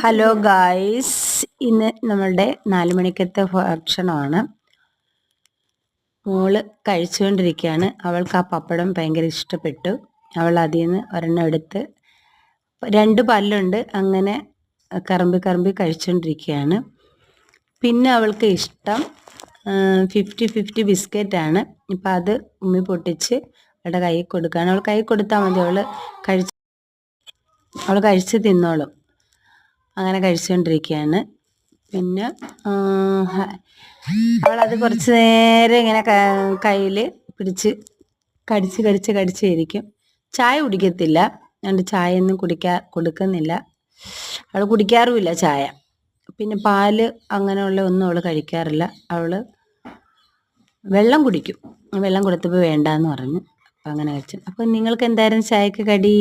Hello guys, ഇന്ന് നമ്മളുടെ 4 മണിക്കത്തെ ഭക്ഷണമാണ്. മോള് കഴിച്ചുകൊണ്ടിരിക്കുകയാണ്. അവൾക്ക് ആ പപ്പടം ഭയങ്കര ഇഷ്ടപ്പെട്ടു. അവൾ അതിൽ നിന്ന് ഒരെണ്ണം എടുത്ത് 2 പല്ലുണ്ട്, അങ്ങനെ കറമ്പി കഴിച്ചുകൊണ്ടിരിക്കുകയാണ്. പിന്നെ അവൾക്ക് ഇഷ്ടം 50-50 ബിസ്ക്കറ്റാണ്. ഇപ്പം അത് ഉമ്മി പൊട്ടിച്ച് അവളുടെ കൈ കൊടുക്കുകയാണ്. അവൾ കൈ കൊടുത്താൽ മതി, അവൾ കഴിച്ച് തിന്നോളും. അങ്ങനെ കഴിച്ചുകൊണ്ടിരിക്കുകയാണ്. പിന്നെ അവളത് കുറച്ച് നേരം ഇങ്ങനെ കയ്യിൽ പിടിച്ച് കടിച്ചിരിക്കും. ചായ കുടിക്കത്തില്ല, അതുകൊണ്ട് ചായയൊന്നും കൊടുക്കുന്നില്ല. അവൾ കുടിക്കാറുമില്ല ചായ. പിന്നെ പാല് അങ്ങനെയുള്ള ഒന്നും അവൾ കഴിക്കാറില്ല. അവൾ വെള്ളം കുടിക്കും. വെള്ളം കൊടുത്തപ്പോൾ വേണ്ടാന്ന് പറഞ്ഞു. അപ്പം അങ്ങനെ കഴിച്ചു. അപ്പം നിങ്ങൾക്ക് എന്തായിരുന്നു ചായക്ക് കടി?